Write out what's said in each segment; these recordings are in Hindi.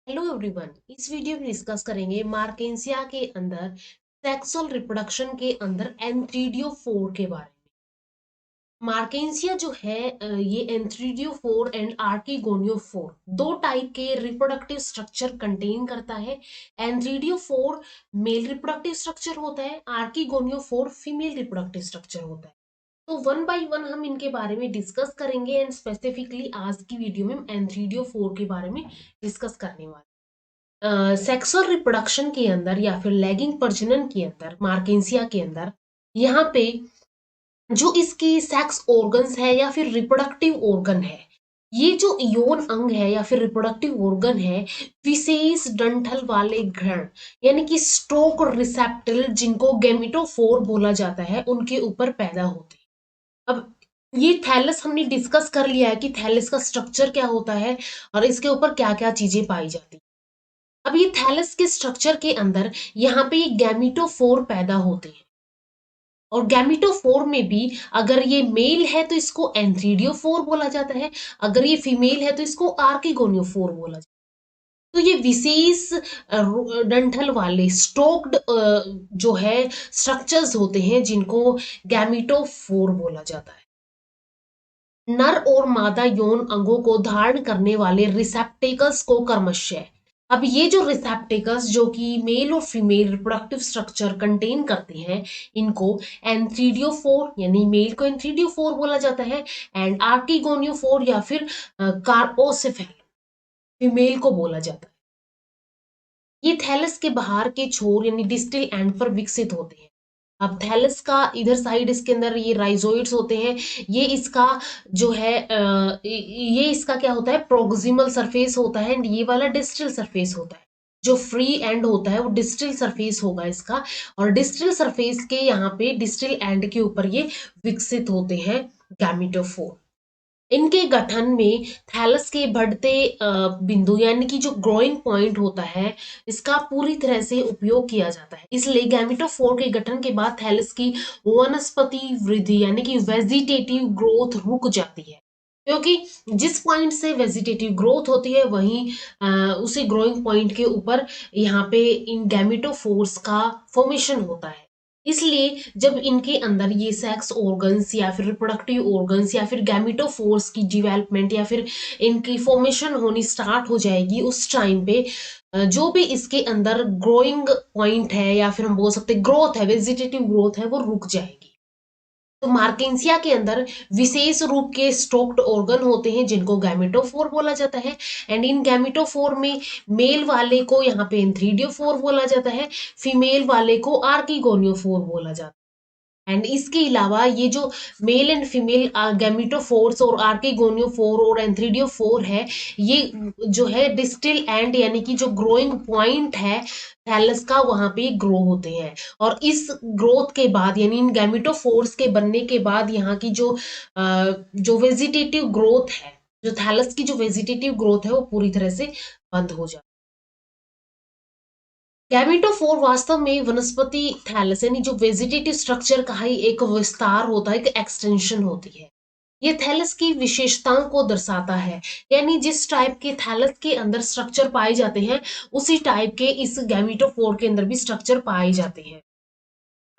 हेलो एवरीवन, इस वीडियो में डिस्कस करेंगे मार्केंसिया के अंदर सेक्सुअल रिप्रोडक्शन के अंदर एंथ्रीडियो4 के बारे में। मार्केंसिया जो है ये एंथ्रीडियो4 एंड आर्कीगोनियो4 दो टाइप के रिप्रोडक्टिव स्ट्रक्चर कंटेन करता है। एंथ्रीडियो4 मेल रिप्रोडक्टिव स्ट्रक्चर होता है, आर्कीगोनियो4 फीमेल रिप्रोडक्टिव स्ट्रक्चर होता है। तो वन बाय वन हम इनके बारे में डिस्कस करेंगे एंड स्पेसिफिकली आज की वीडियो में हम एंथ्रीडियो4 के बारे में डिस्कस करने वाले। सेक्सुअल रिप्रोडक्शन के अंदर या फिर लैगिंग प्रजनन के अंदर मार्केंसिया के अंदर यहाँ पे जो इसकी सेक्स ऑर्गन्स है या फिर रिप्रोडक्टिव ऑर्गन है, ये जो यौन अंग है या फिर रिप्रोडक्टिव ऑर्गन है, विशेष डंठल वाले ग्रहण यानी कि स्टोक रिसेप्टर जिनको गैमेटोफोर बोला जाता है उनके ऊपर पैदा होते हैं। अब ये थैलस हमने डिस्कस कर लिया है कि थैलस का स्ट्रक्चर क्या होता है और इसके ऊपर क्या क्या चीजें पाई जाती है। अब ये थैलस के स्ट्रक्चर के अंदर यहाँ पे ये गैमीटोफोर पैदा होते हैं और गैमीटोफोर में भी अगर ये मेल है तो इसको एंथ्रीडियोफोर बोला जाता है, अगर ये फीमेल है तो इसको आर्किगोनियोफोर बोला जाता है। तो ये विशेष डंठल वाले स्टोक्ड जो है स्ट्रक्चर्स होते हैं जिनको गैमीटोफोर बोला जाता है। नर और मादा यौन अंगों को धारण करने वाले रिसेप्टेकल्स को कर्मशय। अब ये जो रिसेप्टेकल्स जो कि मेल और फीमेल रिप्रोडक्टिव स्ट्रक्चर कंटेन करते हैं, इनको एंथ्रीडियोफोर यानी मेल को एंथ्रीडियोफोर बोला जाता है एंड आर्किगोनियोफोर या फिर कार्पोसिफेल फीमेल को बोला जाता है। ये थैलस के बाहर के छोर यानी डिस्टल एंड पर विकसित होते हैं। अब थैलस का इधर साइड इसके अंदर ये राइजोइड्स होते हैं। ये इसका जो है ये इसका क्या होता है, प्रोक्सिमल सरफेस होता है एंड ये वाला डिस्टल सरफेस होता है। जो फ्री एंड होता है वो डिस्टल सरफेस होगा इसका, और डिस्टल सरफेस के यहाँ पे डिस्टल एंड के ऊपर ये विकसित होते हैं गैमीटोफोर। इनके गठन में थैलस के बढ़ते बिंदु यानी कि जो ग्रोइंग पॉइंट होता है, इसका पूरी तरह से उपयोग किया जाता है। इसलिए गैमेटोफोर के गठन के बाद थैलस की वनस्पति वृद्धि यानी कि वेजिटेटिव ग्रोथ रुक जाती है, क्योंकि जिस पॉइंट से वेजिटेटिव ग्रोथ होती है वहीं उसी ग्रोइंग पॉइंट के ऊपर यहाँ पे इन गैमेटोफोर्स का फॉर्मेशन होता है। इसलिए जब इनके अंदर ये सेक्स ऑर्गन्स या फिर रिप्रोडक्टिव ऑर्गन्स या फिर गैमेटोफोर्स की डेवलपमेंट या फिर इनकी फॉर्मेशन होनी स्टार्ट हो जाएगी, उस टाइम पे जो भी इसके अंदर ग्रोइंग पॉइंट है या फिर हम बोल सकते ग्रोथ है, वेजिटेटिव ग्रोथ है, वो रुक जाएगी। तो मार्केंसिया के अंदर विशेष रूप के स्टोक्ड ऑर्गन होते हैं जिनको गैमेटोफोर बोला जाता है एंड इन गैमेटोफोर में मेल वाले को यहाँ पे एंथ्रीडियोफोर बोला जाता है, फीमेल वाले को आर्किगोनियोफोर बोला जाता है। एंड इसके अलावा ये जो मेल एंड फीमेल गैमेटोफोर्स और आर्किगोनियोफोर और एंथ्रीडियोफोर है, ये जो है डिस्टिल एंड यानी कि जो ग्रोइंग पॉइंट है थैलस का, वहां पे ग्रो होते हैं। और इस ग्रोथ के बाद यानी इन गैमेटोफोर्स के बनने के बाद यहाँ की जो वेजिटेटिव ग्रोथ है, जो थैलस की जो वेजिटेटिव ग्रोथ है वो पूरी तरह से बंद हो जाती है। गैमेटोफोर वास्तव में वनस्पति थैलस यानी जो वेजिटेटिव स्ट्रक्चर का ही एक विस्तार होता है, एक एक्सटेंशन होती है। ये थैलस की विशेषताओं को दर्शाता है, यानी जिस टाइप के थैलस के अंदर स्ट्रक्चर पाए जाते हैं उसी टाइप के इस गैमेटोफोर के अंदर भी स्ट्रक्चर पाए जाते हैं।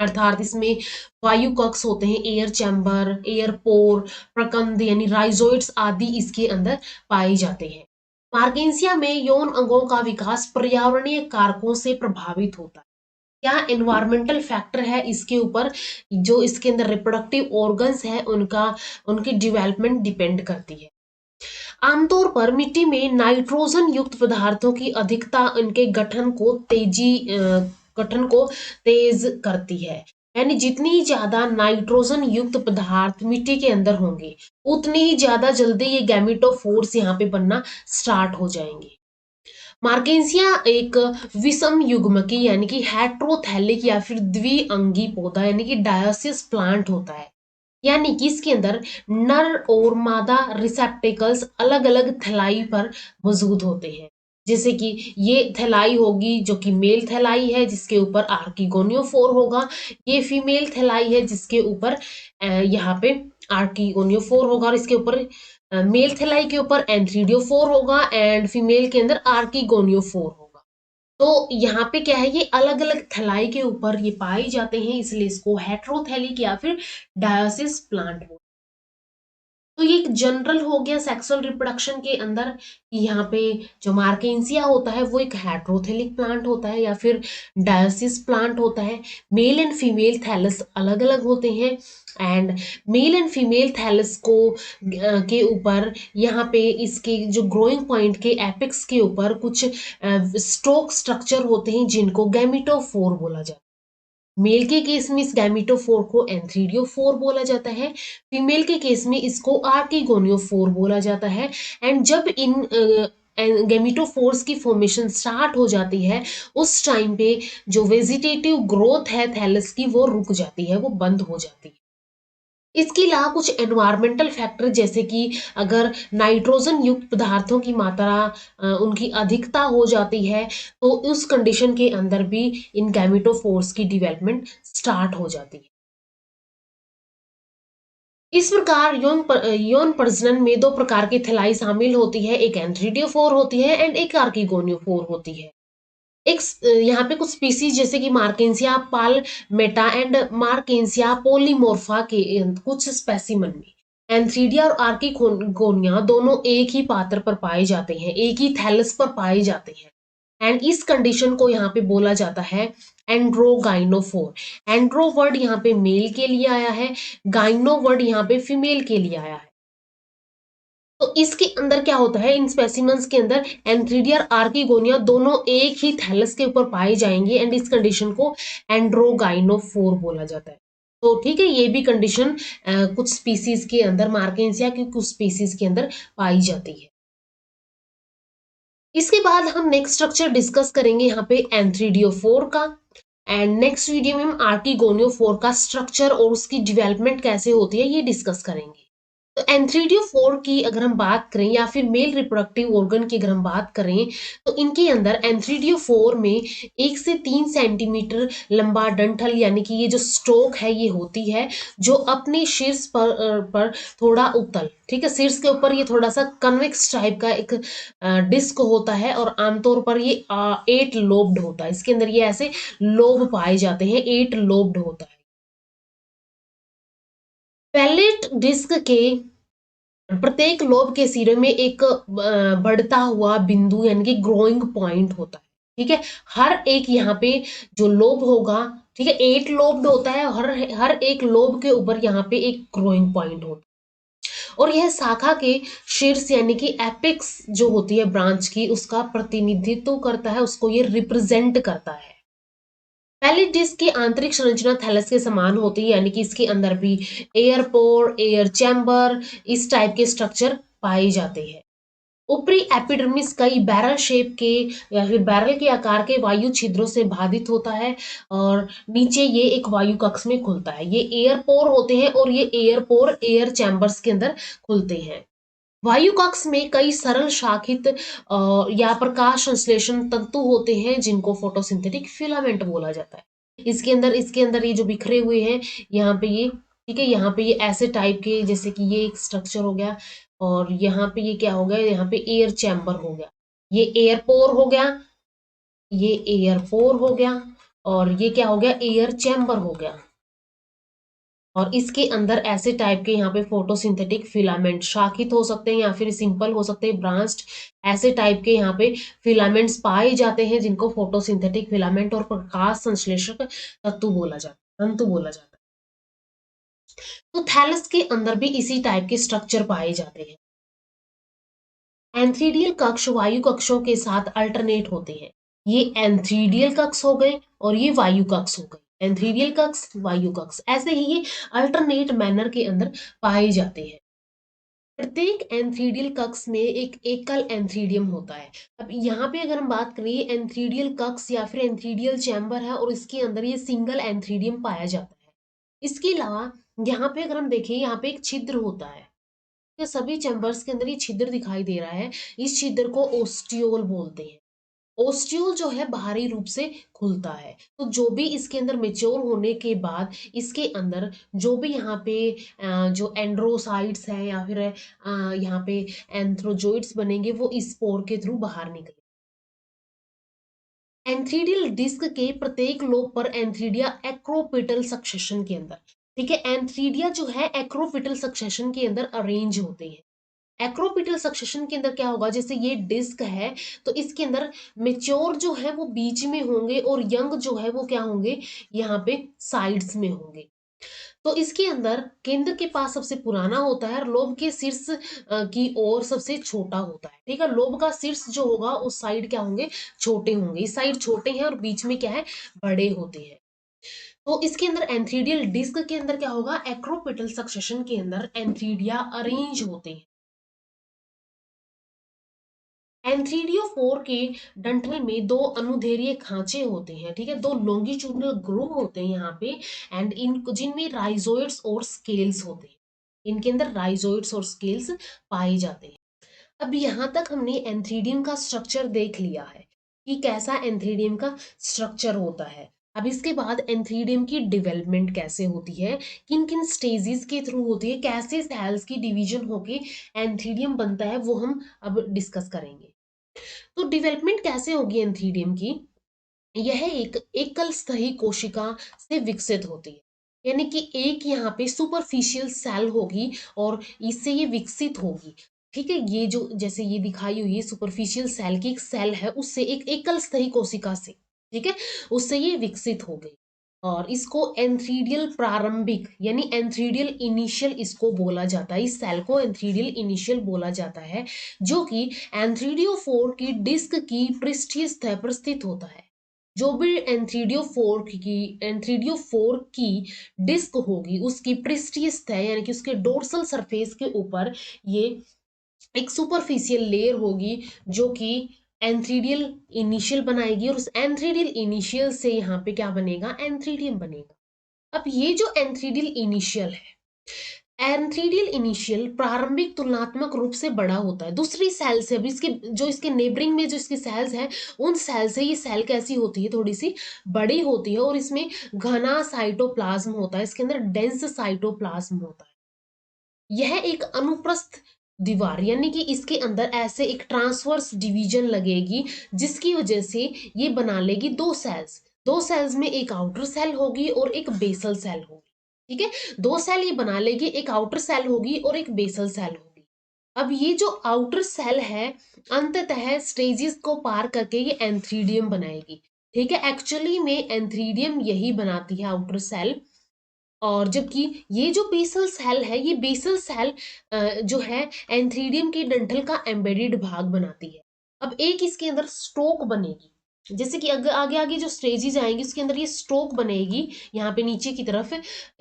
अर्थात इसमें वायु कक्ष होते हैं, एयर चैम्बर, एयर पोर, प्रकंद यानी राइजोइड्स आदि इसके अंदर पाए जाते हैं। मार्केंसिया में यौन अंगों का विकास पर्यावरणीय कारकों से प्रभावित होता है। क्या एनवायरमेंटल फैक्टर है इसके ऊपर, जो इसके अंदर रिप्रोडक्टिव ऑर्गन्स है उनकी डेवलपमेंट डिपेंड करती है। आमतौर पर मिट्टी में नाइट्रोजन युक्त पदार्थों की अधिकता इनके गठन को तेज करती है। यानी जितनी ज्यादा नाइट्रोजन युक्त पदार्थ मिट्टी के अंदर होंगे, उतनी ही ज्यादा जल्दी ये गैमेटोफोर्स यहाँ पे बनना स्टार्ट हो जाएंगे। मार्केंसिया एक विषम युग्मकी यानी कि हेट्रोथैलिक या फिर द्विअंगी पौधा यानी कि डायोसिस प्लांट होता है। यानी कि इसके अंदर नर और मादा रिसेप्टेकल्स अलग अलग थैलाई पर मौजूद होते हैं। जैसे कि ये थैलाई होगी जो कि मेल थैलाई है जिसके ऊपर आर्किगोनियोफोर होगा, ये फीमेल थैलाई है जिसके ऊपर यहाँ पे आर्किगोनियोफोर होगा और इसके ऊपर मेल थैलाई के ऊपर एंथ्रीडियोफोर होगा एंड फीमेल के अंदर आर्किगोनियोफोर होगा। तो यहाँ पे क्या है, ये अलग अलग थैलाई के ऊपर ये पाए जाते हैं, इसलिए इसको हेट्रोथैलिक या फिर डायोसिस प्लांट बोलते हैं। तो ये एक जनरल हो गया सेक्सुअल रिप्रोडक्शन के अंदर कि यहाँ पे जो मार्केंसिया होता है वो एक हेट्रोथेलिक प्लांट होता है या फिर डायोसिस प्लांट होता है। मेल एंड फीमेल थैलस अलग अलग होते हैं and male and female thallus को के ऊपर यहाँ पे इसके जो ग्रोइंग पॉइंट के एपेक्स के ऊपर कुछ स्टोक स्ट्रक्चर होते हैं जिनको गैमिटोफोर बोला जाता है। मेल के केस में इस गैमिटोफोर को एंथ्रीडियोफोर बोला जाता है, फीमेल के केस में इसको आर्किगोनियोफोर बोला जाता है। एंड जब इन गैमिटोफोर्स की फॉर्मेशन स्टार्ट हो जाती है उस टाइम पे जो वेजिटेटिव ग्रोथ है थैलस की वो रुक जाती है, वो बंद हो जाती है। इसके अलावा कुछ एनवायरमेंटल फैक्टर जैसे कि अगर नाइट्रोजन युक्त पदार्थों की मात्रा उनकी अधिकता हो जाती है तो उस कंडीशन के अंदर भी इन गैमेटोफोर्स की डेवलपमेंट स्टार्ट हो जाती है। इस प्रकार यौन प्रजनन में दो प्रकार की थैलाई शामिल होती है, एक एंथ्रीडियोफोर होती है एंड एक आर्किगोनियोफोर होती है। एक यहाँ पे कुछ स्पीसीज जैसे कि मार्केंसिया पालमेटा एंड मार्केंसिया पोलीमोर्फा के कुछ स्पेसिमन में एंथ्रीडिया और आर्किगोनिया दोनों एक ही पात्र पर पाए जाते हैं, एक ही थैलस पर पाए जाते हैं। एंड इस कंडीशन को यहाँ पे बोला जाता है एंड्रोगाइनोफोर। एंड्रो वर्ड यहाँ पे मेल के लिए आया है, गाइनो वर्ड यहाँ पे फीमेल के लिए आया है। तो इसके अंदर क्या होता है, इन स्पेसिमेंस के अंदर एंथ्रीडिया और आर्किगोनिया दोनों एक ही थैलस के ऊपर पाए जाएंगे एंड इस कंडीशन को एंड्रोगाइनोफोर बोला जाता है। तो ठीक है, ये भी कंडीशन कुछ स्पीसीज के अंदर, मार्केंसिया की कुछ स्पीसीज के अंदर पाई जाती है। इसके बाद हम नेक्स्ट स्ट्रक्चर डिस्कस करेंगे यहाँ पे एंथ्रीडियोफोर का एंड नेक्स्ट वीडियो में हम आर्किगोनियोफोर का स्ट्रक्चर और उसकी डेवलपमेंट कैसे होती है ये डिस्कस करेंगे। तो एंथ्रीडियोफोर की अगर हम बात करें या फिर मेल रिप्रोडक्टिव ऑर्गन की अगर हम बात करें तो इनके अंदर एंथ्रीडियोफोर में 1 से 3 सेंटीमीटर लंबा डंठल यानी कि ये जो स्टोक है ये होती है जो अपने शीर्ष पर थोड़ा उत्तल, ठीक है, शीर्ष के ऊपर ये थोड़ा सा कन्वेक्स टाइप का एक डिस्क होता है और आमतौर पर ये 8 लोब्ड होता है। इसके अंदर ये ऐसे लोब पाए जाते हैं, 8 लोब्ड होता है। पैलेट डिस्क के प्रत्येक लोब के सिरे में एक बढ़ता हुआ बिंदु यानी कि ग्रोइंग पॉइंट होता है, ठीक है। हर एक यहाँ पे जो लोब होगा, ठीक है, 8 लोब्ड होता है, हर हर एक लोब के ऊपर यहाँ पे एक ग्रोइंग पॉइंट होता है और यह शाखा के शीर्ष यानी कि एपेक्स जो होती है ब्रांच की उसका प्रतिनिधित्व करता है, उसको ये रिप्रेजेंट करता है। पैलेट डिस्क की आंतरिक संरचना थैलस के समान होती है यानी कि इसके अंदर भी एयर पोर, एयर चैम्बर, इस टाइप के स्ट्रक्चर पाए जाते हैं। ऊपरी एपिडर्मिस कई बैरल शेप के या फिर बैरल के आकार के वायु छिद्रों से बाधित होता है और नीचे ये एक वायु कक्ष में खुलता है। ये एयर पोर होते हैं और ये एयर पोर एयर चैम्बर्स के अंदर खुलते हैं। वायु कक्ष में कई सरल शाखित या प्रकाश संश्लेषण तंतु होते हैं जिनको फोटोसिंथेटिक फिलामेंट बोला जाता है। इसके अंदर ये जो बिखरे हुए हैं यहाँ पे ये, ठीक है, यहाँ पे ये ऐसे टाइप के जैसे कि ये एक स्ट्रक्चर हो गया और यहाँ पे ये क्या हो गया, यहाँ पे एयर चैम्बर हो गया, ये एयर पोर हो गया, ये एयर पोर हो गया और ये क्या हो गया, एयर चैम्बर हो गया। और इसके अंदर ऐसे टाइप के यहाँ पे फोटोसिंथेटिक फिलामेंट शाखित हो सकते हैं या फिर सिंपल हो सकते हैं, ब्रांच्ड, ऐसे टाइप के यहाँ पे फिलामेंट्स पाए जाते हैं जिनको फोटोसिंथेटिक फिलामेंट और प्रकाश संश्लेषक तंतु बोला जाता है। तो थैलस के अंदर भी इसी टाइप के स्ट्रक्चर पाए जाते हैं। एंथ्रीडियल कक्ष वायु कक्षों के साथ अल्टरनेट होते हैं। ये एंथ्रीडियल कक्ष हो गए और ये वायु कक्ष हो गए, एंथ्रीडियल कक्ष वायु कक्ष, ऐसे ही ये अल्टरनेट मैनर के अंदर पाए जाते हैं। प्रत्येक एंथ्रीडियल कक्ष में एक एकल एंथ्रीडियम होता है। अब यहाँ पे अगर हम बात करें एंथ्रीडियल कक्ष या फिर एंथ्रीडियल चैम्बर है और इसके अंदर ये सिंगल एंथ्रीडियम पाया जाता है। इसके अलावा यहाँ पे अगर हम देखें यहाँ पे एक छिद्र होता है, ये सभी चैम्बर्स के अंदर ये छिद्र दिखाई दे रहा है, इस छिद्र को ओस्टियोल बोलते हैं। ओस्टियोल जो है बाहरी रूप से खुलता है। तो जो भी इसके अंदर मेच्योर होने के बाद इसके अंदर जो भी यहाँ पे जो एंड्रोसाइट्स हैं या फिर यहाँ पे एंथ्रोजोइड्स बनेंगे वो इस पोर के थ्रू बाहर निकले। एंथ्रीडियल डिस्क के प्रत्येक लोब पर एंथ्रीडिया एक्रोपिटल सक्सेशन के अंदर, ठीक है, एंथ्रीडिया जो है एक्रोपिटल सक्सेशन के अंदर अरेंज होते हैं। एक्रोपिटल सक्सेशन के अंदर क्या होगा, जैसे ये डिस्क है तो इसके अंदर मेच्योर जो है वो बीच में होंगे और यंग जो है वो क्या होंगे, यहाँ पे साइड्स में होंगे। तो इसके अंदर केंद्र के पास सबसे पुराना होता है और लोब के शीर्ष की ओर सबसे छोटा होता है, ठीक है। लोब का शीर्ष जो होगा उस साइड क्या होंगे, छोटे होंगे, इस साइड छोटे हैं और बीच में क्या है, बड़े होते हैं। तो इसके अंदर एंथ्रीडियल डिस्क के अंदर क्या होगा, एक्रोपिटल सक्सेशन के अंदर एंथ्रीडिया अरेंज होते हैं। एंथ्रीडियोफोर के डंठल में दो अनुदैर्घ्य खांचे होते हैं, ठीक है, दो लॉन्गिट्यूडनल ग्रूव होते हैं यहाँ पे, एंड इन जिनमें राइजोइड्स और स्केल्स होते हैं। इनके अंदर राइजोइड्स और स्केल्स पाए जाते हैं। अब यहाँ तक हमने एंथ्रीडियम का स्ट्रक्चर देख लिया है कि कैसा एंथ्रीडियम का स्ट्रक्चर होता है। अब इसके बाद एंथ्रीडियम की डेवलपमेंट कैसे होती है, किन किन स्टेजेस के थ्रू होती है, कैसे सेल्स की डिवीजन होके एंथ्रीडियम बनता है, वो हम अब डिस्कस करेंगे। तो डेवलपमेंट कैसे होगी एंथीडियम की, यह एक एकल स्तरी कोशिका से विकसित होती है, यानी कि एक यहाँ पे सुपरफिशियल सेल होगी और इससे ये विकसित होगी, ठीक है। ये जो जैसे ये दिखाई हुई है सुपरफिशियल सेल की एक सेल है, उससे एक एकल स्तरी कोशिका से, ठीक है, उससे ये विकसित हो गई और इसको एंथ्रीडियल प्रारंभिक यानी एंथ्रीडियल इनिशियल इसको बोला जाता है। इस सेल को एंथ्रीडियल इनिशियल बोला जाता है, जो कि एंथ्रीडियोफोर की डिस्क की पृष्ठीय सतह पर स्थित होता है। जो भी एंथ्रीडियोफोर की डिस्क होगी उसकी पृष्ठीय सतह यानी कि उसके डोर्सल सरफेस के ऊपर ये एक सुपरफिशियल लेयर होगी जो कि एंथ्रीडियल इनिशियल बनाएगी और उस एंथ्रीडियल इनिशियल से यहाँ पे क्या बनेगा, एंथ्रीडियम बनेगा। अब ये जो एंथ्रीडियल इनिशियल है, एंथ्रीडियल इनिशियल प्रारंभिक तुलनात्मक रूप से बड़ा होता है दूसरी सेल से। अब इसके जो इसके नेबरिंग में जो इसकी सेल्स हैं उन सेल से ये सेल कैसी होती है, थोड़ी सी बड़ी होती है और इसमें घना साइटोप्लाज्म होता है, इसके अंदर डेंस साइटोप्लाज्म होता है। यह एक अनुप्रस्थ दीवार यानी कि इसके अंदर ऐसे एक ट्रांसवर्स डिवीजन लगेगी जिसकी वजह से ये बना लेगी दो सेल्स। दो सेल्स में एक आउटर सेल होगी और एक बेसल सेल होगी, ठीक है। दो सेल ये बना लेगी, एक आउटर सेल होगी और एक बेसल सेल होगी। अब ये जो आउटर सेल है अंततः स्टेजेस को पार करके ये एंथ्रीडियम बनाएगी, ठीक है। एक्चुअली में एंथ्रीडियम यही बनाती है, आउटर सेल। और जबकि ये जो बेसल सेल है, ये बेसल सेल जो है एंथ्रीडियम के डंठल का एम्बेडेड भाग बनाती है। अब एक इसके अंदर स्टोक बनेगी, जैसे कि आगे आगे आगे जो स्टेजेस आएंगी उसके अंदर ये स्टोक बनेगी, यहाँ पे नीचे की तरफ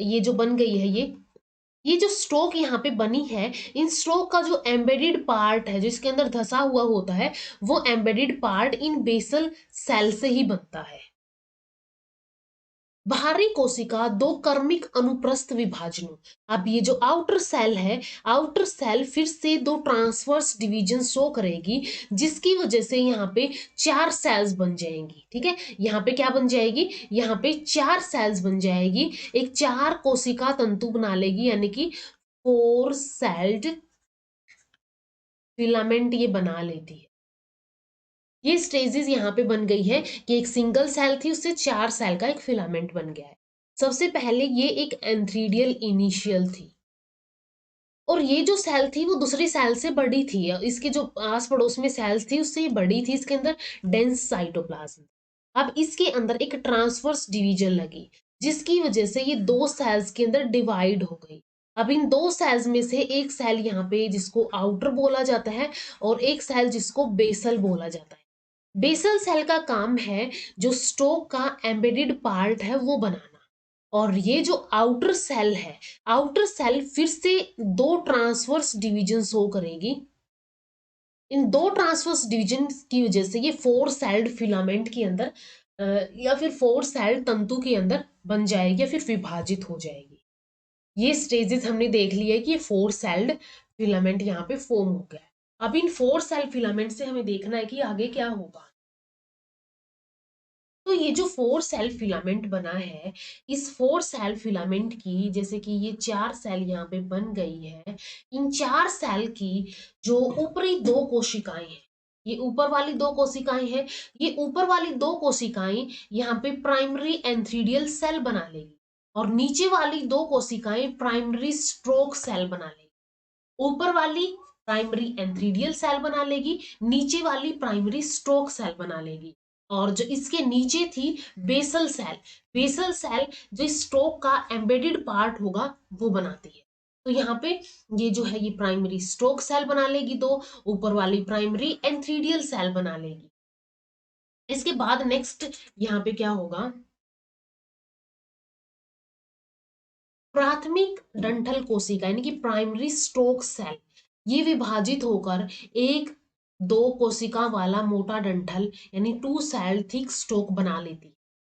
ये जो बन गई है, ये जो स्ट्रोक यहाँ पे बनी है, इन स्ट्रोक का जो एम्बेडेड पार्ट है जो इसके अंदर धसा हुआ होता है, वो embedded part in basal cell से ही बनता है। बाहरी कोशिका दो कर्मिक अनुप्रस्थ विभाजनों। अब ये जो आउटर सेल है, आउटर सेल फिर से दो ट्रांसवर्स डिवीजन शो करेगी जिसकी वजह से यहाँ पे चार सेल्स बन जाएंगी, ठीक है। यहाँ पे क्या बन जाएगी, यहाँ पे चार सेल्स बन जाएगी, एक चार कोशिका तंतु बना लेगी यानी कि फोर सेल्ड फिलामेंट ये बना लेती है। ये स्टेजेस यहाँ पे बन गई है कि एक सिंगल सेल थी उससे चार सेल का एक फिलामेंट बन गया है। सबसे पहले ये एक एंथ्रीडियल इनिशियल थी और ये जो सेल थी वो दूसरी सेल से बड़ी थी, इसके जो आस पड़ोस में सेल्स थी उससे बड़ी थी, इसके अंदर डेंस साइटोप्लाज्म। अब इसके अंदर एक ट्रांसवर्स डिवीजन लगी जिसकी वजह से ये दो सेल्स के अंदर डिवाइड हो गई। अब इन दो सेल्स में से एक सेल यहाँ पे जिसको आउटर बोला जाता है और एक सेल जिसको बेसल बोला जाता है। बेसल सेल का काम है जो स्टोक का एम्बेडेड पार्ट है वो बनाना, और ये जो आउटर सेल है, आउटर सेल फिर से दो ट्रांसवर्स डिवीजन शो करेगी। इन दो ट्रांसवर्स डिवीजन की वजह से ये फोर सेल्ड फिलामेंट के अंदर या फिर फोर सेल्ड तंतु के अंदर बन जाएगी या फिर विभाजित हो जाएगी। ये स्टेजेस हमने देख लिया है कि ये फोर सेल्ड फिलामेंट यहाँ पे फॉर्म हो गया है। अब इन फोर सेल फिलामेंट से हमें देखना है कि आगे क्या होगा। तो ये जो 4 सेल फिलामेंट बना है, इस 4 सेल फिलामेंट की, जैसे कि ये 4 सेल यहाँ पे बन गई है, इन 4 सेल की जो ऊपरी 2 कोशिकाएं हैं, ये ऊपर वाली 2 कोशिकाएं हैं, ये ऊपर वाली 2 कोशिकाएं यहाँ पे प्राइमरी एंथ्रीडियल सेल बना लेगी और नीचे वाली 2 कोशिकाएं प्राइमरी स्ट्रोक सेल बना लेगी। ऊपर वाली प्राइमरी एंथ्रीडियल सेल बना लेगी, नीचे वाली प्राइमरी स्ट्रोक सेल बना लेगी। और जो इसके नीचे थी बेसल सेल, बेसल सेल जो स्ट्रोक का एम्बेडेड पार्ट होगा वो बनाती है। तो यहाँ पे ये जो है ये प्राइमरी स्ट्रोक सेल बना लेगी, तो ऊपर वाली प्राइमरी एंथ्रीडियल सेल बना लेगी। इसके बाद नेक्स्ट यहाँ पे क्या होगा, प्राथमिक डंठल कोशिका यानी कि प्राइमरी स्टोक सेल, ये विभाजित होकर एक 2 कोशिका वाला मोटा डंठल यानी 2 सेल थिक स्टोक बना लेती।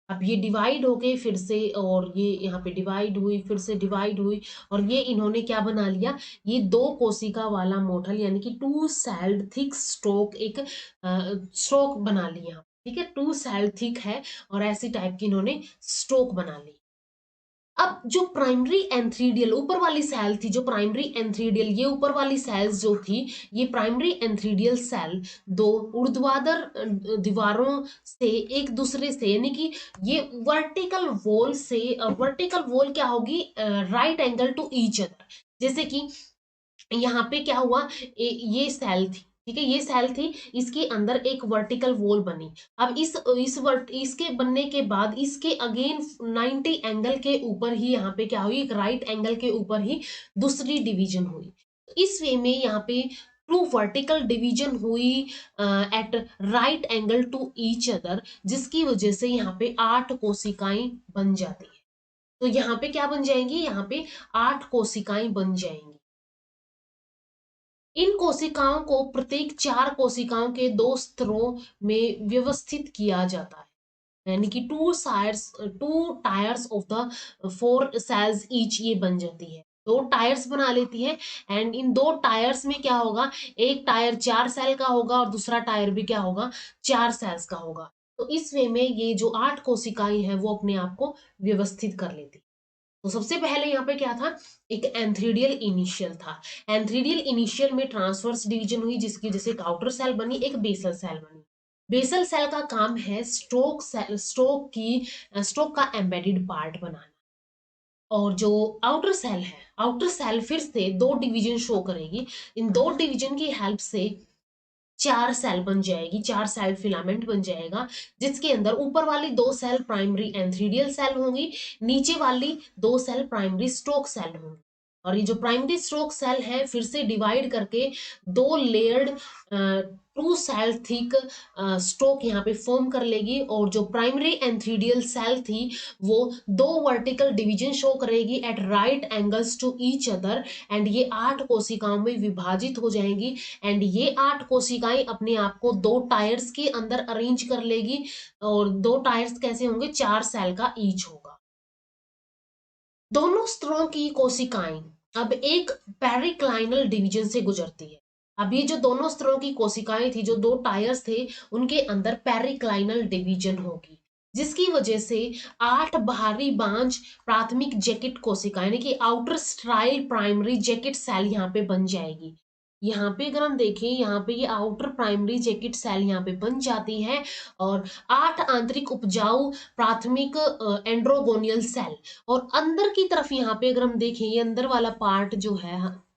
अब ये डिवाइड होके फिर से, और ये यहाँ पे डिवाइड हुई, फिर से डिवाइड हुई, और ये इन्होंने क्या बना लिया, ये 2 कोशिका वाला मोटल यानी कि 2 सेल्ड थिक स्टोक एक स्टोक बना लिया। ठीक है, 2 सेल थिक है और ऐसी टाइप की इन्होंने स्टोक बना ली। अब जो प्राइमरी एंथ्रीडियल ऊपर वाली सेल थी, जो प्राइमरी एंथ्रीडियल, ये ऊपर वाली सेल्स जो थी, ये प्राइमरी एंथ्रीडियल सेल 2 ऊर्ध्वाधर दीवारों से एक दूसरे से, यानी कि ये वर्टिकल वॉल से, वर्टिकल वॉल क्या होगी, right angle to each other. जैसे कि यहाँ पे क्या हुआ, ये सेल थी, ठीक है, ये सेल थी, इसके अंदर एक वर्टिकल वॉल बनी। अब इसके बनने के बाद इसके अगेन 90 एंगल के ऊपर ही यहाँ पे क्या हुई, एक राइट एंगल के ऊपर ही दूसरी डिवीजन हुई। इस वे में यहाँ पे टू वर्टिकल डिवीजन हुई at right angle to each other, जिसकी वजह से यहाँ पे 8 कोशिकाएं बन जाती है। तो यहाँ पे क्या बन जाएंगी, यहाँ पे 8 कोशिकाएं बन जाएंगी। इन कोशिकाओं को प्रत्येक 4 कोशिकाओं के 2 स्तरों में व्यवस्थित किया जाता है, यानी कि 2 tiers of the 4 cells each, ये बन जाती है, 2 टायर्स बना लेती है। एंड इन 2 टायर्स में क्या होगा, एक टायर 4 सेल का होगा और दूसरा टायर भी क्या होगा, 4 सेल्स का होगा। तो इस वे में ये जो 8 कोशिकाएं हैं वो अपने आप को व्यवस्थित कर लेती। तो सबसे पहले यहाँ पे क्या था, एक एंथ्रीडियल इनिशियल था। एंथ्रीडियल इनिशियल में ट्रांसवर्स डिवीजन हुई, जिसकी वजह से एक आउटर सेल बनी, एक बेसल सेल बनी। बेसल सेल का काम है स्ट्रोक का एम्बेडेड पार्ट बनाना। और जो आउटर सेल है, आउटर सेल फिर से 2 डिवीजन शो करेगी। इन 2 डिवीजन की हेल्प से 4 सेल बन जाएगी, 4 सेल फिलामेंट बन जाएगा, जिसके अंदर ऊपर वाली 2 सेल प्राइमरी एंथ्रीडियल सेल होंगी, नीचे वाली 2 सेल प्राइमरी स्ट्रोक सेल होंगी। और ये जो प्राइमरी स्ट्रोक सेल है फिर से डिवाइड करके 2 लेयर्ड 2 सेल थिक स्ट्रोक यहाँ पे फॉर्म कर लेगी। और जो प्राइमरी एंथ्रीडियल सेल थी वो 2 वर्टिकल डिवीजन शो करेगी at right angles to each other, and ये 8 कोशिकाओं में विभाजित हो जाएंगी। एंड ये 8 कोशिकाएं अपने आप को 2 टायर्स के अंदर अरेंज कर लेगी। और 2 टायर्स कैसे होंगे, 4 सेल का ईच होगा। दोनों स्तरों की कोशिकाएं अब एक पेरिक्लाइनल डिवीजन से गुजरती है। अब ये जो दोनों स्तरों की कोशिकाएं थी, जो 2 टायर्स थे, उनके अंदर पेरिक्लाइनल डिवीजन होगी, जिसकी वजह से 8 बाहरी बांझ प्राथमिक जैकेट कोशिका यानी कि outer sterile primary jacket cell यहाँ पे बन जाएगी। यहाँ पे अगर हम देखें, यहाँ पे ये आउटर प्राइमरी जैकेट सेल यहाँ पे बन जाती है। और 8 आंतरिक उपजाऊ प्राथमिक एंड्रोगोनियल सेल, और अंदर की तरफ यहाँ पे अगर हम देखें, ये अंदर वाला पार्ट जो है,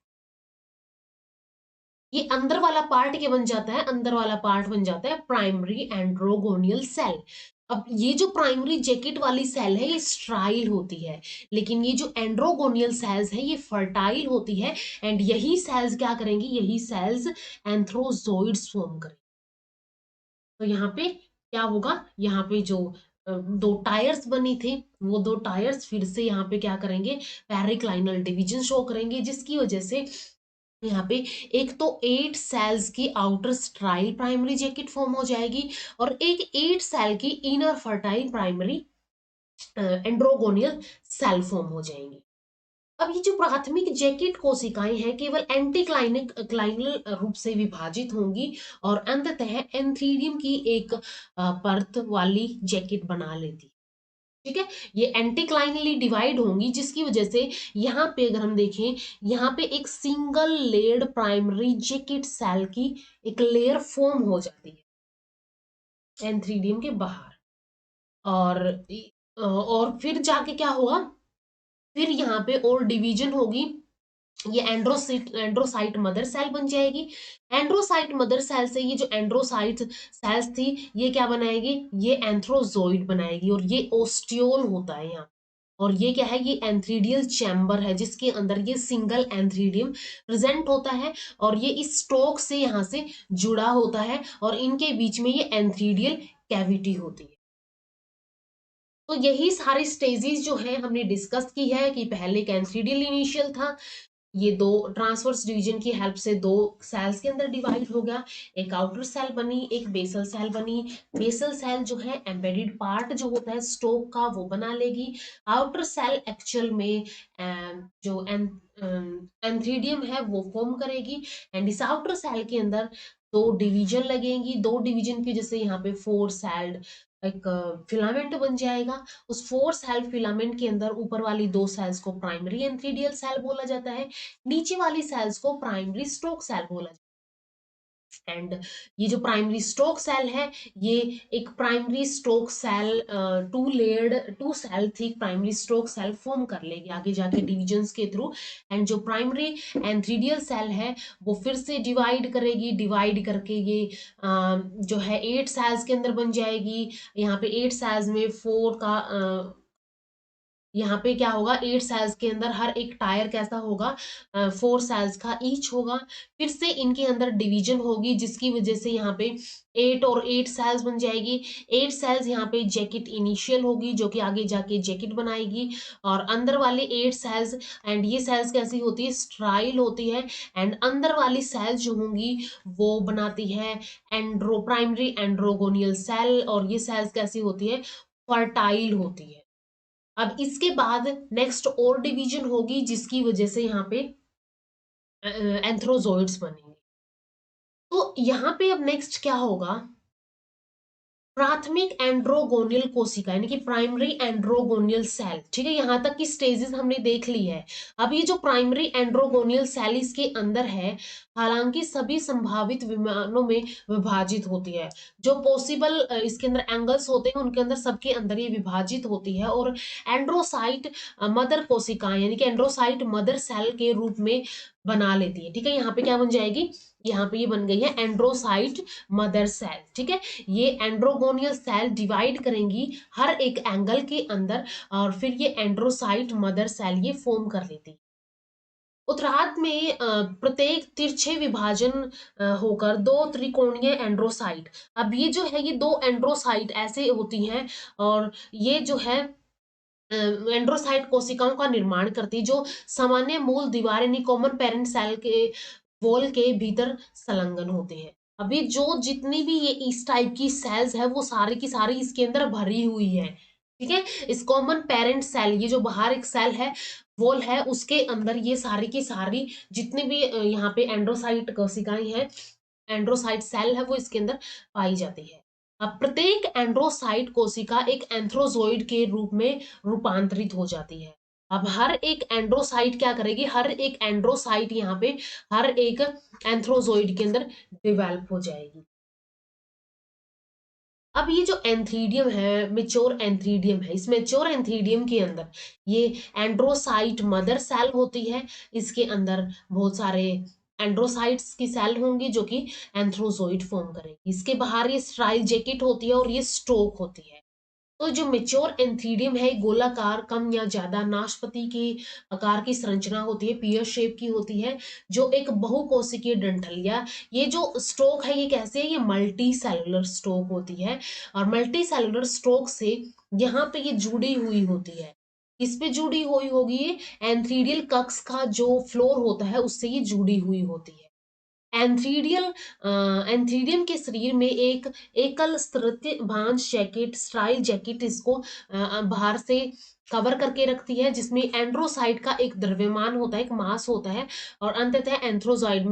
ये अंदर वाला पार्ट क्या बन जाता है, अंदर वाला पार्ट बन जाता है प्राइमरी एंड्रोगोनियल सेल। अब ये जो प्राइमरी जैकेट वाली सेल है ये स्ट्राइल होती है, लेकिन ये जो एंड्रोगोनियल सेल्स है ये फर्टाइल होती है। एंड यही सेल्स क्या करेंगी, यही सेल्स एंथ्रोजोइड्स फॉर्म करेंगे। तो यहाँ पे क्या होगा, यहाँ पे जो 2 टायर्स बनी थे, वो 2 टायर्स फिर से यहाँ पे क्या करेंगे, पेरिक्लाइनल डिवीजन शो करेंगे, जिसकी वजह से यहाँ पे एक तो 8 सेल्स की outer sterile primary jacket form हो जाएगी, और एक 8 सेल की inner fertile primary androgonial cell form हो जाएंगी। अब ये जो प्राथमिक जैकेट कोशिकाएं हैं केवल एंटीक्लाइनल रूप से विभाजित होंगी और अंततः एंथीरियम की एक परत वाली जैकेट बना लेती। ठीक है, ये एंटीक्लाइनली डिवाइड होंगी जिसकी वजह से यहाँ पे अगर हम देखें, यहाँ पे एक single layered primary jacket cell की एक लेयर फॉर्म हो जाती है एंथ्रीडियम के बाहर। और फिर जाके क्या होगा, फिर यहाँ पे और डिवीजन होगी, ये एंड्रोसाइट मदर सेल बन जाएगी। एंड्रोसाइट मदर सेल से ये जो एंड्रोसाइट सेल्स थी ये क्या बनाएगी, ये एंथ्रोजोइड बनाएगी और ये ओस्टियोल होता है यहाँ। और ये क्या है, ये एंथ्रीडियल चैम्बर है जिसके अंदर ये सिंगल एंथ्रीडियम प्रेजेंट होता है और ये इस स्टोक से यहाँ से जुड़ा होता है और इनके बीच में ये एंथ्रीडियल कैविटी होती है। तो यही सारी स्टेजेस जो है हमने डिस्कस की है कि पहले कैंथ्रीडियल इनिशियल था, ये दो ट्रांसवर्स डिवीजन की हेल्प से दो सेल्स के अंदर डिवाइड हो गया, एक आउटर सेल बनी, एक बेसल सेल बनी। बेसल सेल जो है एम्बेडेड पार्ट जो होता है स्टोक का वो बना लेगी। आउटर सेल एक्चुअल में जो एंथ्रीडियम है वो फॉर्म करेगी एंड इस आउटर सेल के अंदर दो डिवीजन लगेंगी, दो डिवीजन की जैसे यहाँ पे फोर सेल्ड एक फिलामेंट बन जाएगा। उस फोर सेल फिलामेंट के अंदर ऊपर वाली दो सेल्स को प्राइमरी एंथ्रीडियल सेल बोला जाता है, नीचे वाली सेल्स को प्राइमरी स्टोक सेल बोला जाता है। एंड ये जो प्राइमरी स्टोक सेल है ये एक primary stalk cell two cell थी प्राइमरी स्टोक सेल फॉर्म कर लेगी आगे जाके डिविजन्स के थ्रू। एंड जो प्राइमरी एंथ्रीडियल सेल है वो फिर से डिवाइड करेगी, डिवाइड करके ये जो है 8 सेल्स के अंदर बन जाएगी। यहाँ पे 8 सेल्स में 4 का यहाँ पे क्या होगा, 8 सेल्स के अंदर हर एक टायर कैसा होगा, 4 सेल्स का ईच होगा। फिर से इनके अंदर डिवीजन होगी जिसकी वजह से यहाँ पे 8 और 8 सेल्स बन जाएगी। 8 सेल्स यहाँ पे जैकेट इनिशियल होगी जो कि आगे जाके जैकेट बनाएगी और अंदर वाले 8 सेल्स, एंड ये सेल्स कैसी होती है, स्ट्राइल होती है। एंड अंदर वाली सेल्स जो होंगी वो बनाती है प्राइमरी एंड्रोगोनियल सेल और ये सेल्स कैसी होती है, फर्टाइल होती है। अब इसके बाद नेक्स्ट और डिवीजन होगी जिसकी वजह से यहाँ पे एंथ्रोजोइड्स बनेंगे। तो यहाँ पे अब नेक्स्ट क्या होगा, प्राथमिक एंड्रोगोनियल कोशिका यानी कि प्राइमरी एंड्रोगोनियल सेल। ठीक है, यहां तक की स्टेजेस हमने देख ली है। अब ये जो प्राइमरी एंड्रोगोनियल सेल इसके अंदर है, हालांकि सभी संभावित विमानों में विभाजित होती है, जो पॉसिबल इसके अंदर एंगल्स होते हैं उनके अंदर सबके अंदर ये विभाजित होती है और एंड्रोसाइट मदर कोशिकाएं यानी कि एंड्रोसाइट मदर सेल के रूप में बना लेती है। ठीक है, यहाँ पे क्या बन जाएगी, यहाँ पे ये बन गई है एंड्रोसाइट मदर सेल। ठीक है, ये एंड्रोगोनियल सेल डिवाइड करेंगी हर एक एंगल के अंदर और फिर ये एंड्रोसाइट मदर सेल ये फॉर्म कर लेती। उत्तरार्ध में प्रत्येक तिरछे विभाजन होकर दो त्रिकोणीय एंड्रोसाइट। अब ये जो है ये दो एंड्रोसाइट ऐसे होती हैं और ये जो है एंड्रोसाइट कोशिकाओं का निर्माण करती जो सामान्य मूल दीवार यानी कॉमन पेरेंट सेल के वॉल के भीतर संलग्न होते हैं। अभी जो जितनी भी ये इस टाइप की सेल्स है वो सारी की सारी इसके अंदर भरी हुई है। ठीक है, इस कॉमन पेरेंट सेल ये जो बाहर एक सेल है वॉल है उसके अंदर ये सारी की सारी जितने भी यहाँ पे एंड्रोसाइट कोशिकाएं हैं, एंड्रोसाइट सेल है वो इसके अंदर पाई जाती है। अब प्रत्येक एंड्रोसाइट कोशिका एक एंथ्रोजोइड के रूप में रूपांतरित हो जाती है। अब हर एक एंड्रोसाइट क्या करेगी, हर एक एंड्रोसाइट यहाँ पे हर एक एंथ्रोजोइड के अंदर डेवलप हो जाएगी। अब ये जो एंथ्रीडियम है मेच्योर एंथ्रीडियम है, इस मेच्योर एंथ्रीडियम के अंदर ये एंड्रोसाइट मदर सेल होती है, इसके अंदर बहुत सारे एंड्रोसाइट्स की सेल होंगी जो कि एंथ्रोजोइड फॉर्म करेगी। इसके बाहर ये स्ट्राइल जैकेट होती है और ये स्टोक होती है। तो जो मेच्योर एंथीडियम है गोलाकार कम या ज्यादा नाशपाती की आकार की संरचना होती है, पीयर शेप की होती है, जो एक बहुकोशिकीय डंठलिया। ये जो स्टोक है ये कैसे है, ये मल्टी सेलुलर स्टोक होती है और मल्टी सेलुलर स्टोक से यहाँ पे ये जुड़ी हुई होती है। किस पे जुड़ी हुई होगी, ये एंथीडियल कक्ष का जो फ्लोर होता है उससे ये जुड़ी हुई होती है। एंथ्रीडियल एंथ्रीडियम के शरीर में एक एकल स्तृतीय भांज जैकेट, स्टाइल जैकेट इसको बाहर से कवर करके रखती है, जिसमें एंड्रोसाइट का एक द्रव्यमान होता है, एक मास होता है, और अंततः एंथ्रोजोइड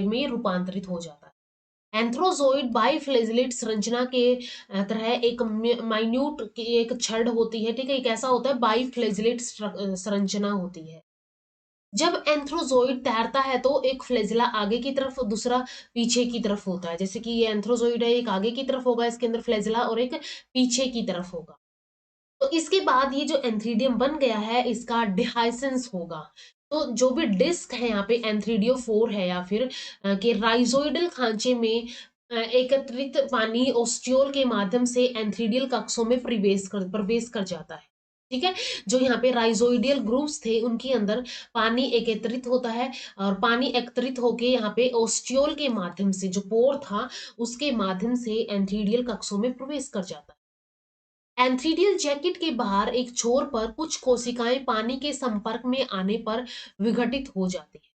में ये रूपांतरित हो जाता है। एंथ्रोजोइड बाइफ्लेजिलेट संरचना के तरह एक माइन्यूट एक छड़ होती है, ठीक है। एक ऐसा होता है बाइफ्लेजिलेट संरचना होती है। जब एंथ्रोजोइड तैरता है तो एक फ्लैजिला आगे की तरफ और दूसरा पीछे की तरफ होता है। जैसे कि ये एंथ्रोजोइड है, एक आगे की तरफ होगा इसके अंदर फ्लैजिला, और एक पीछे की तरफ होगा। तो इसके बाद ये जो एंथ्रीडियम बन गया है इसका डिहाइसेंस होगा। तो जो भी डिस्क है यहाँ पे एंथ्रीडियो 4 है, या फिर के राइजोइडल खांचे में एकत्रित पानी ओस्टियोल के माध्यम से एंथ्रीडियल कक्षों में प्रवेश कर जाता है, ठीक है। जो यहाँ पे राइजोइडियल ग्रुप्स थे उनके अंदर पानी एकत्रित होता है, और पानी एकत्रित होके यहाँ पे ओस्टियोल के माध्यम से, जो पोर था उसके माध्यम से एंथ्रीडियल कक्षों में प्रवेश कर जाता है। एंथ्रीडियल जैकेट के बाहर एक छोर पर कुछ कोशिकाएं पानी के संपर्क में आने पर विघटित हो जाती है।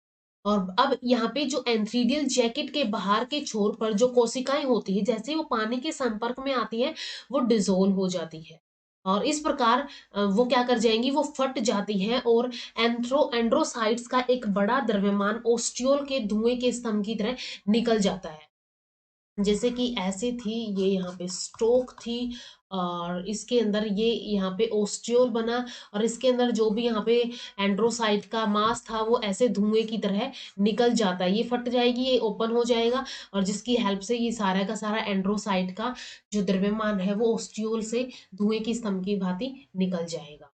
और अब यहाँ पे जो एंथ्रीडियल जैकेट के बाहर के छोर पर जो कोशिकाएं होती है, जैसे वो पानी के संपर्क में आती है वो डिजोल्व हो जाती है, और इस प्रकार वो क्या कर जाएंगी, वो फट जाती है, और एंड्रोसाइट्स का एक बड़ा द्रव्यमान ओस्टियोल के धुएं के स्तंभ की तरह निकल जाता है। जैसे कि ऐसे थी, ये यहाँ पे स्टोक थी, और इसके अंदर ये यहाँ पे ओस्टियोल बना, और इसके अंदर जो भी यहाँ पे एंड्रोसाइट का मास था वो ऐसे धुएं की तरह निकल जाता है। ये फट जाएगी, ये ओपन हो जाएगा, और जिसकी हेल्प से ये सारा का सारा एंड्रोसाइट का जो द्रव्यमान है वो ओस्टियोल से धुएं की स्तंभ की भांति निकल जाएगा।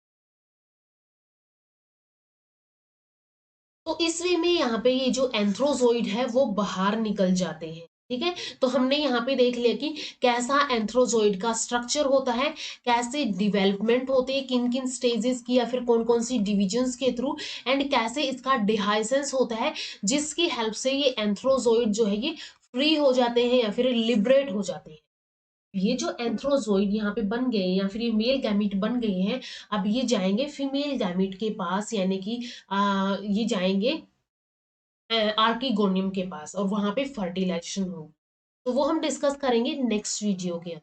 तो इस वे में यहाँ पे ये जो एंथ्रोजोइड है वो बाहर निकल जाते हैं, ठीक है। तो हमने यहाँ पे देख लिया कि कैसा एंथ्रोजोइड का स्ट्रक्चर होता है, कैसे डेवलपमेंट होते हैं, किन किन स्टेजेस की, या फिर कौन कौन सी डिविजन्स के थ्रू, एंड कैसे इसका डिहाइसेंस होता है, जिसकी हेल्प से ये एंथ्रोजोइड जो है ये फ्री हो जाते हैं या फिर लिबरेट हो जाते हैं। ये जो एंथ्रोजोइड यहाँ पे बन गए या फिर ये मेल गैमीट बन गए हैं, अब ये जाएंगे फीमेल गैमीट के पास, यानी कि ये जाएंगे आर्किगोनियम के पास, और वहां पे फर्टिलाइजेशन होगी। तो वो हम डिस्कस करेंगे नेक्स्ट वीडियो के अंदर।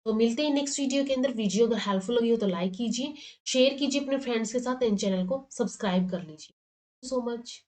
तो मिलते हैं नेक्स्ट वीडियो के अंदर। वीडियो अगर हेल्पफुल लगी हो तो लाइक कीजिए, शेयर कीजिए अपने फ्रेंड्स के साथ, इन चैनल को सब्सक्राइब कर लीजिए। So much.